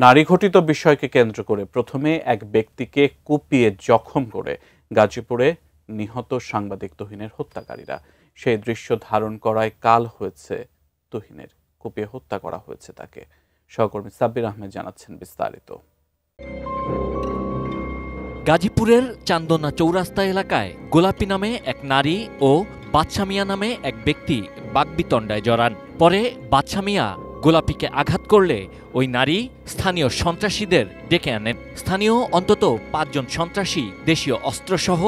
নারীঘটিত বিষয়কে কেন্দ্র করে প্রথমে এক ব্যক্তিকে কুপিয়ে জখম করে গাজীপুরে নিহত সাংবাদিক তুহিনের হত্যাকারীরা। সেই দৃশ্য ধারণ করায় কাল হয়েছে তুহিনের, কুপিয়ে হত্যা করা হয়েছে তাকে। সহকর্মী সাব্বির আহমেদ জানাচ্ছেন বিস্তারিত। গাজীপুরের চান্দনা চৌরাস্তা এলাকায় গোলাপী নামে এক নারী ও বাদশা মিয়া নামে এক ব্যক্তি বাকবিতণ্ডায় জড়ান। পরে বাদশা মিয়া গোলাপীকে আঘাত করলে ওই নারী স্থানীয় সন্ত্রাসীদের ডেকে আনেন। স্থানীয় অন্তত ৫ জন সন্ত্রাসী দেশীয় অস্ত্রসহ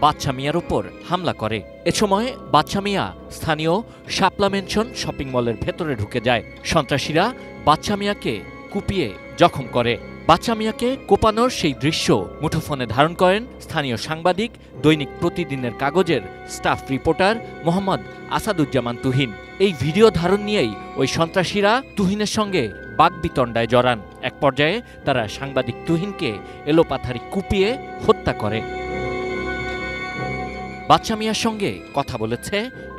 বাদশা মিয়ার উপর হামলা করে। এ সময় বাদশা মিয়া স্থানীয় শাপলা মেনশন শপিং মলের ভেতরে ঢুকে যায়। সন্ত্রাসীরা বাদশা মিয়াকে কুপিয়ে জখম করে। বাদশা মিয়াকে কোপানোর সেই দৃশ্য মুঠোফোনে ধারণ করেন স্থানীয় সাংবাদিক, দৈনিক প্রতিদিনের কাগজের স্টাফ রিপোর্টার মোহাম্মদ আসাদুজ্জামান তুহিন। এই ভিডিও ধারণ নিয়েই ওই সন্ত্রাসীরা তুহিনের সঙ্গে বাকবিতণ্ডায় জড়ান। এক পর্যায়ে তারা সাংবাদিক তুহিনকে এলোপাথারি কুপিয়ে হত্যা করে। বাদশা মিয়ার সঙ্গে কথা বলেছে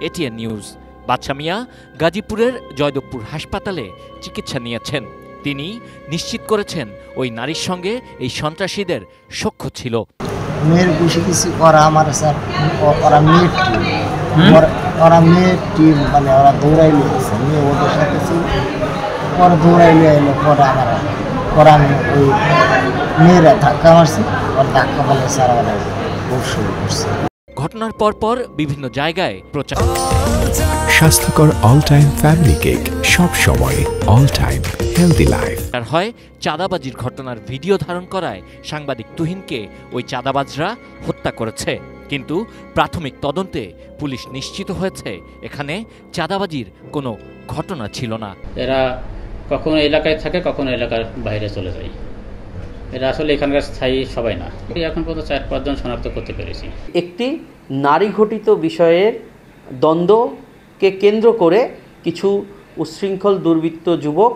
এটিএন নিউজ। বাদশা মিয়া গাজীপুরের জয়দেবপুর হাসপাতালে চিকিৎসা নিয়েছেন। তিনি নিশ্চিত করেছেন ওই নারীর সঙ্গে এই সন্ত্রাসীদের সখ্য ছিল। মেয়ের বেশি কিছু ওরা আমার স্যার, ওরা মেয়ের টিম, ওরা মেয়ের টিম, মানে ওরা দৌড়াইলে গেছে, মেয়ে ওদের সাথে ছিল, ওরা দৌড়াইলে এলো। পরে আমি ওই মেয়েরা ধাক্কা মারছি, ওর ধাক্কা মারলে স্যার ওরা খুব শুরু করছে। ঘটনার পরপর বিভিন্ন জায়গায় প্রচার। স্বাস্থ্যকর অল টাইম ফ্যামিলি কেক, সব সময় অল টাইম হেলদি লাইফ। আর হয় চাঁদাবাজির ঘটনার ভিডিও ধারণ করায় সাংবাদিক তুহিনকে ওই চাঁদাবাজরা হত্যা করেছে। কিন্তু প্রাথমিক তদন্তে পুলিশ নিশ্চিত হয়েছে এখানে চাঁদাবাজির কোনো ঘটনা ছিল না। এরা কখনো এলাকায় থাকে, কখনো এলাকার বাইরে চলে যায়। এরা আসলে এখানকার স্থায়ী সবাই না। এখন পর্যন্ত ৪-৫ জন শনাক্ত করতে পেরেছি। একটি নারী ঘটিত বিষয়ের দ্বন্দ্বকে কেন্দ্র করে কিছু উচ্ছৃঙ্খল দুর্বৃত্ত যুবক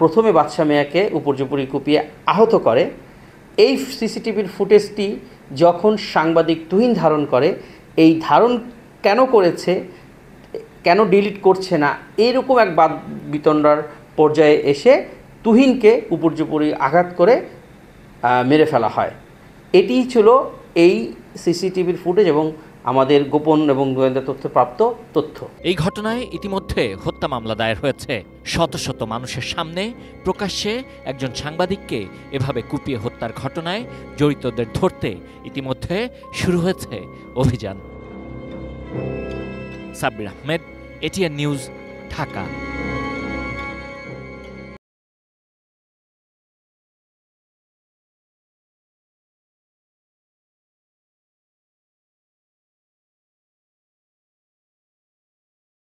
প্রথমে বাদশা মিয়াকে উপর্যুপরি কুপিয়ে আহত করে। এই সিসিটিভির ফুটেজটি যখন সাংবাদিক তুহিন ধারণ করে, এই ধারণ কেন করেছে, কেন ডিলিট করছে না, এরকম এক বাকবিতণ্ডার পর্যায়ে এসে তুহিনকে উপর্যুপরি আঘাত করে মেরে ফেলা হয়। এটিই ছিল এই সিসিটিভির ফুটেজ এবং আমাদের গোপন এবং গোয়েন্দা তথ্য প্রাপ্ত তথ্য। এই ঘটনায় ইতিমধ্যে হত্যা মামলা দায়ের হয়েছে। শত শত মানুষের সামনে প্রকাশ্যে একজন সাংবাদিককে এভাবে কুপিয়ে হত্যার ঘটনায় জড়িতদের ধরতে ইতিমধ্যে শুরু হয়েছে অভিযান। Sabbir Ahmed, ATN news, Dhaka.